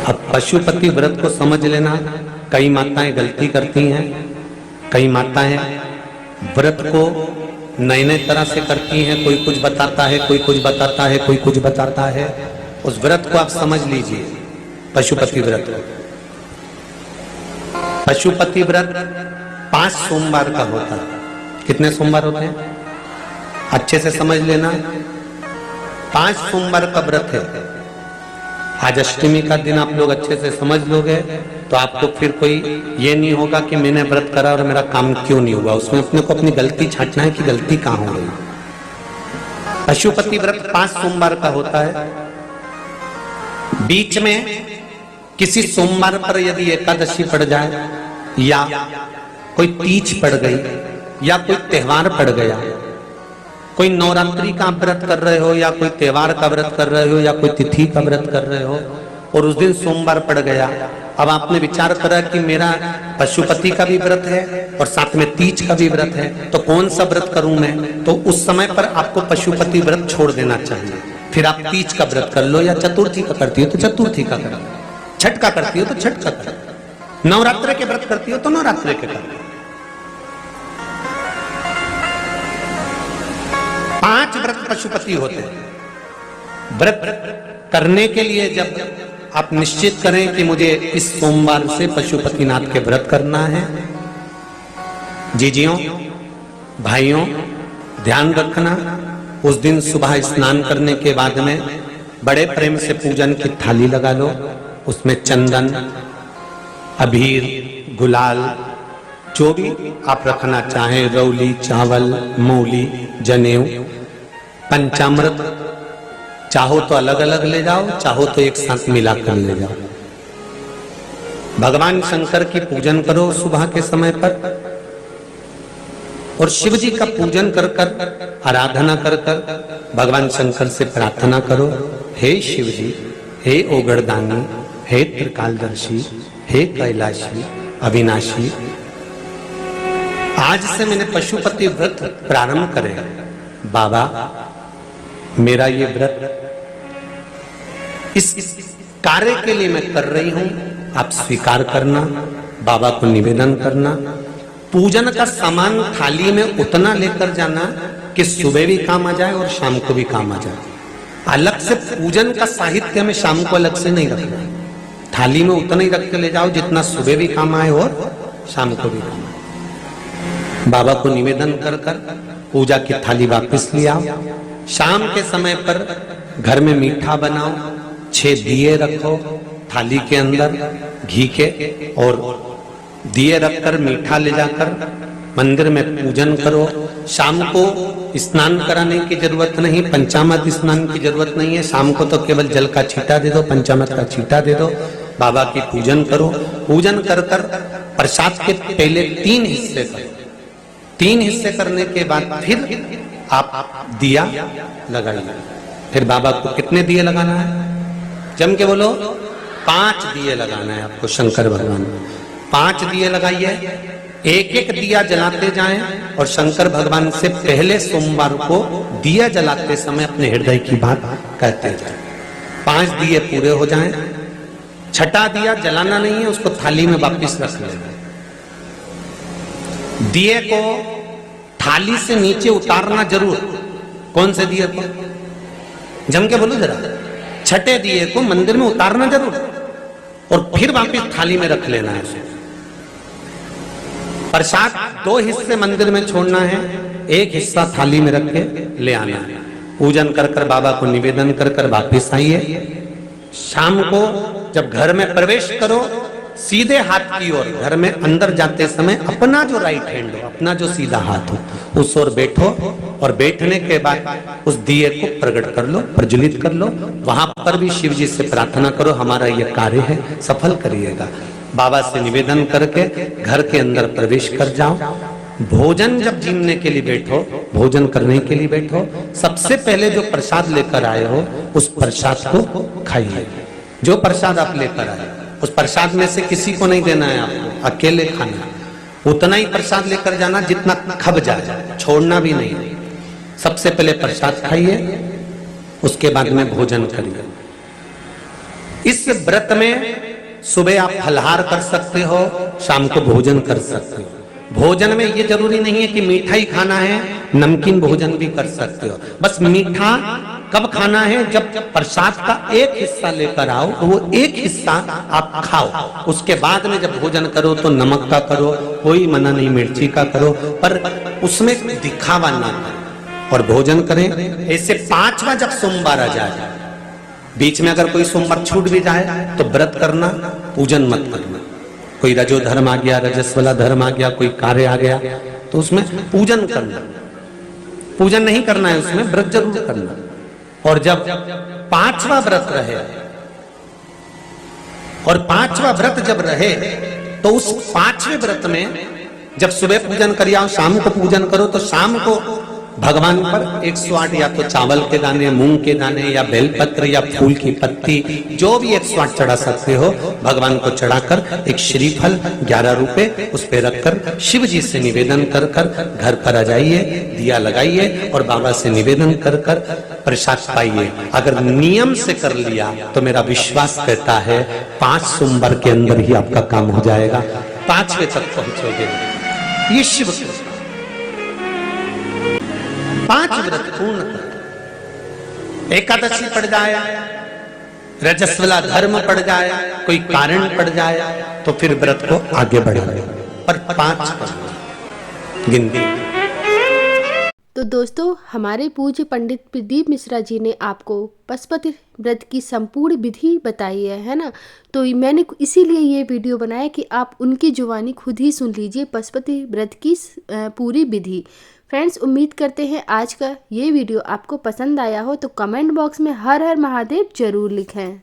अब पशुपति व्रत को समझ लेना। कई माताएं गलती करती हैं, कई माताएं व्रत को नए नए तरह से करती हैं। कोई कुछ बताता है, कोई कुछ बताता है, कोई कुछ बताता है। उस व्रत को आप समझ लीजिए, पशुपति व्रत को। पशुपति व्रत 5 सोमवार का होता है। कितने सोमवार होते हैं अच्छे से समझ लेना। 5 सोमवार का व्रत है। आज अष्टमी का दिन आप लोग अच्छे से समझ लोगे तो आपको फिर कोई ये नहीं होगा कि मैंने व्रत करा और मेरा काम क्यों नहीं हुआ। उसमें अपने को अपनी गलती छांटना है कि गलती कहां हो गई। पशुपति व्रत 5 सोमवार का होता है। बीच में किसी सोमवार पर यदि एकादशी पड़ जाए या कोई तीज पड़ गई या कोई त्योहार पड़ गया, कोई नवरात्रि का व्रत कर रहे हो या कोई त्योहार का व्रत कर रहे हो या कोई तिथि का व्रत कर रहे हो और उस दिन सोमवार पड़ गया, अब आपने विचार करा कि मेरा पशुपति का भी व्रत है और साथ में तीज का भी व्रत है, तो कौन सा व्रत करूं मैं? तो उस समय पर आपको पशुपति व्रत छोड़ देना चाहिए। फिर आप तीज का व्रत कर लो, या चतुर्थी का करती हो तो चतुर्थी का करो, छठ का करती हो तो छठ का करो, नवरात्र के व्रत करती हो तो नवरात्र के करो। 5 व्रत पशुपति होते हैं। व्रत करने के लिए जब आप निश्चित करें कि मुझे इस सोमवार से पशुपतिनाथ के व्रत करना है, जीजियों भाइयों ध्यान रखना, उस दिन सुबह स्नान करने के बाद में बड़े प्रेम से पूजन की थाली लगा लो। उसमें चंदन, अबीर, गुलाल, जो भी आप रखना चाहें, रौली, चावल, मौली, जनेऊ, पंचामृत, चाहो तो अलग अलग ले जाओ, चाहो तो एक साथ मिलाकर ले जाओ। भगवान शंकर की पूजन करो सुबह के समय पर, और शिव जी का पूजन कर कर, आराधना कर कर भगवान शंकर से प्रार्थना करो, हे शिव जी, हे ओगड़दानी, हे त्रिकालदर्शी, हे कैलाशी, अविनाशी, आज से मैंने पशुपति व्रत प्रारंभ करे। बाबा मेरा ये व्रत इस कार्य के लिए मैं कर रही हूं, आप स्वीकार करना। बाबा को निवेदन करना। पूजन का सामान थाली में उतना लेकर जाना कि सुबह भी काम आ जाए और शाम को भी काम आ जाए। अलग से पूजन का साहित्य में शाम को अलग से नहीं रखना, थाली में उतना ही रख के ले जाओ जितना सुबह भी काम आए और शाम को भी काम आए। बाबा को निवेदन कर कर पूजा की थाली वापस ले आओ। शाम के समय पर घर में मीठा बनाओ, 6 दिए रखो थाली के अंदर घी के, और दिए रखकर मीठा ले जाकर मंदिर में पूजन करो। शाम को स्नान कराने की जरूरत नहीं, पंचामृत स्नान की जरूरत नहीं है। शाम को तो केवल जल का छींटा दे दो, पंचामृत का छींटा दे दो। बाबा की पूजन करो। पूजन कर कर प्रसाद के पहले 3 हिस्से करो। 3 हिस्से करने के बाद फिर आप दिया लगाइए। फिर बाबा को कितने दिए लगाना है? जम के बोलो, 5 दिए लगाना है आपको शंकर भगवान को। 5 दिए लगाइए, एक एक दिया जलाते जाएं और शंकर भगवान से पहले सोमवार को दिया जलाते समय अपने हृदय की बात कहते जाएं। 5 दिए पूरे हो जाएं। छठा दिया जलाना नहीं है, उसको थाली में वापस रख लेना। दिए को थाली से नीचे उतारना जरूर। कौन से दिए को? जम के बोलो जरा। छठे दिए को मंदिर में उतारना जरूर और फिर वापस थाली में रख लेना है। प्रसाद 2 हिस्से मंदिर में छोड़ना है, 1 हिस्सा थाली में रख के ले आना है। पूजन कर कर बाबा को निवेदन कर कर वापिस आइए। शाम को जब घर में प्रवेश करो, सीधे हाथ की ओर घर में अंदर जाते समय अपना जो राइट हैंड हो, अपना जो सीधा हाथ हो, उस ओर बैठो और बैठने के बाद उस दिए को प्रकट कर लो, प्रज्वलित कर लो। वहां पर भी शिव जी से प्रार्थना करो, हमारा यह कार्य है, सफल करिएगा। बाबा से निवेदन करके घर के अंदर प्रवेश कर जाओ। भोजन जब जीने के लिए बैठो, भोजन करने के लिए बैठो, सबसे पहले जो प्रसाद लेकर आए हो उस प्रसाद को खाइए। जो प्रसाद आप लेकर आए उस प्रसाद में से किसी को नहीं देना है, आपको अकेले खाना। उतना ही प्रसाद लेकर जाना जितना खब जाए, छोड़ना भी नहीं। सबसे पहले प्रसाद खाइए, उसके बाद में भोजन करिए। इस व्रत में सुबह आप फलाहार कर सकते हो, शाम को भोजन कर सकते हो। भोजन में ये जरूरी नहीं है कि मीठा ही खाना है, नमकीन भोजन भी कर सकते हो। बस मीठा कब खाना है, जब प्रसाद का एक हिस्सा लेकर आओ तो वो एक हिस्सा आप खाओ। उसके बाद में जब भोजन करो तो नमक का करो, कोई मना नहीं, मिर्ची का करो, पर उसमें दिखावा ना करो और भोजन करें। ऐसे 5वां जब सोमवार आ जाए, बीच में अगर कोई सोमवार छूट भी जाए तो व्रत करना, पूजन मत करना। कोई रजो धर्म आ गया, रजस वाला धर्म आ गया, कोई कार्य आ गया तो उसमें पूजन करना, पूजन नहीं करना है, उसमें व्रत जरूर करना। और जब 5वां व्रत रहे, और 5वां व्रत जब रहे तो उस 5वें व्रत में जब सुबह पूजन करिए, शाम को पूजन करो, तो शाम को भगवान पर 108 या तो चावल के दाने, मूंग के दाने, या बेलपत्र या फूल की पत्ती, जो भी 108 चढ़ा सकते हो भगवान को चढ़ाकर एक श्रीफल 11 रुपए उस पे रखकर शिव जी से निवेदन कर कर घर पर आ जाइए, दिया लगाइए और बाबा से निवेदन कर कर प्रसाद पाइए। अगर नियम से कर लिया तो मेरा विश्वास कहता है 5 सोमवार के अंदर ही आपका काम हो जाएगा, 5वें तक पहुंचोगे। ये शिव 5 व्रत पूर्ण कर, एकादशी पड़ जाए, रजस्वला धर्म पड़ जाए, कोई कारण पड़ जाए तो फिर व्रत को आगे बढ़ाए, पर 5 गिनती। तो दोस्तों, हमारे पूज्य पंडित प्रदीप मिश्रा जी ने आपको पशुपति व्रत की संपूर्ण विधि बताई है ना। तो मैंने इसीलिए ये वीडियो बनाया कि आप उनकी जुबानी खुद ही सुन लीजिए पशुपति व्रत की पूरी विधि। फ्रेंड्स, उम्मीद करते हैं आज का ये वीडियो आपको पसंद आया हो, तो कमेंट बॉक्स में हर हर महादेव जरूर लिखें।